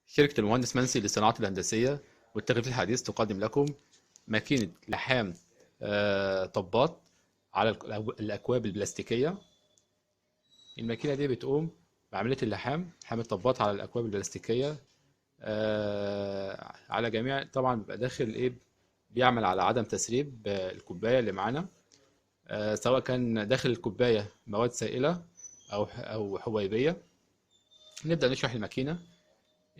شركة المهندس منسي للصناعات الهندسية والتغليف الحديث تقدم لكم ماكينة لحام طباط على الأكواب البلاستيكية. الماكينة دي بتقوم بعملية لحام الطباط على الأكواب البلاستيكية على جميع. طبعا بيبقى داخل بيعمل على عدم تسريب الكوباية اللي معانا، سواء كان داخل الكوباية مواد سائلة أو حبيبية. نبدأ نشرح الماكينة.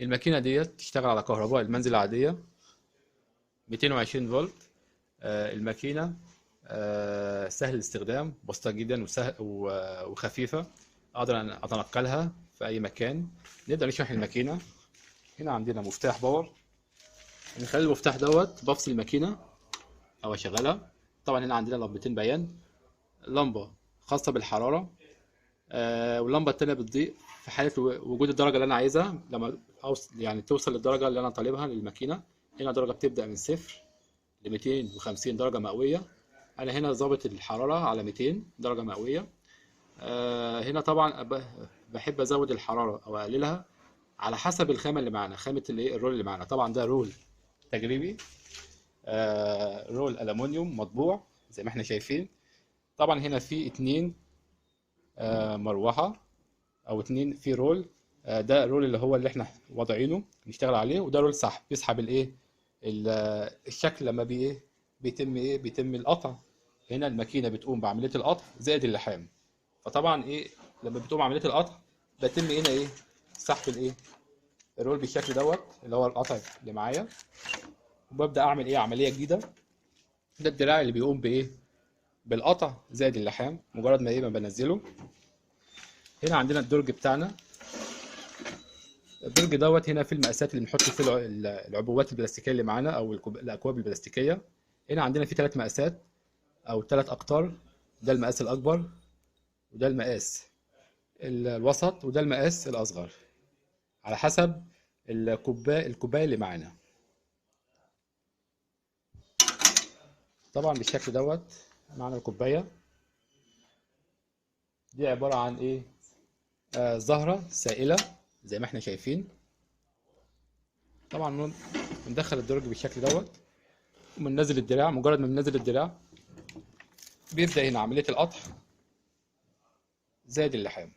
الماكينة ديت تشتغل على كهرباء المنزل العادية 220 فولت. الماكينة سهل الاستخدام، بسيطة جدا وخفيفة، أقدر أن أتنقلها في أي مكان. نبدأ نشرح الماكينة. هنا عندنا مفتاح باور، من خلال المفتاح دوت بفصل الماكينة أو أشغلها. طبعا هنا عندنا لمبتين بيان، لمبة خاصة بالحرارة واللمبة التانية بتضيء في حالة وجود الدرجة اللي أنا عايزها. لما يعني توصل للدرجة اللي أنا طالبها للماكينة. هنا درجة بتبدأ من 0 ل 250 درجة مئوية. أنا هنا ظابط الحرارة على 200 درجة مئوية. هنا طبعا بحب أزود الحرارة أو أقللها على حسب الخامة اللي معانا، خامة الرول اللي معانا. طبعا ده رول تجريبي، رول ألمونيوم مطبوع زي ما احنا شايفين. طبعا هنا في 2 مروحة او 2 في رول. ده الرول اللي هو اللي احنا واضعينه نشتغل عليه، وده رول سحب بيسحب الشكل لما بيتم القطع. هنا الماكينه بتقوم بعمليه القطع زائد اللحام. فطبعا لما بتقوم عمليه القطع بيتم هنا سحب الرول بالشكل دوت اللي هو القطع اللي معايا، وببدا اعمل عمليه جديده. ده الدراع اللي بيقوم بالقطع زائد اللحام مجرد ما بنزله. هنا عندنا الدرج بتاعنا. الدرج دوت هنا في المقاسات اللي بنحط فيه العبوات البلاستيكيه اللي معانا او الاكواب البلاستيكيه. هنا عندنا في 3 مقاسات او 3 اقطار. ده المقاس الاكبر، وده المقاس الوسط، وده المقاس الاصغر على حسب الكوبايه اللي معانا. طبعا بالشكل دوت معانا الكوبايه دي عباره عن زهره سائله زي ما احنا شايفين. طبعا بندخل الدرج بالشكل دوت وبننزل الدراع. مجرد ما بننزل الدراع بيبدأ هنا عملية القطع زائد اللحام.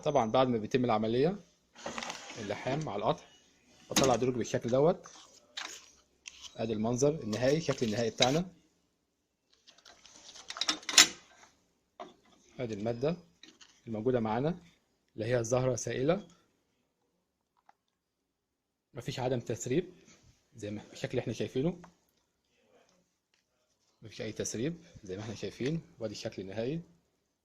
طبعا بعد ما بيتم العملية اللحام مع القطع بطلع الدرج بالشكل دوت. ادي المنظر النهائي، شكل النهائي بتاعنا. ادي المادة الموجودة معانا اللي هي الزهرة سائلة، مفيش عدم تسريب زي ما بالشكل اللي احنا شايفينه. مفيش اي تسريب زي ما احنا شايفين. وادي الشكل النهائي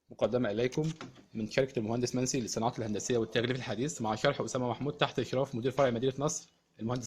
مقدمة إليكم من شركة المهندس منسي للصناعات الهندسية والتغليف الحديث، مع شرح أسامة محمود تحت إشراف مدير فرع مدينة نصر المهندس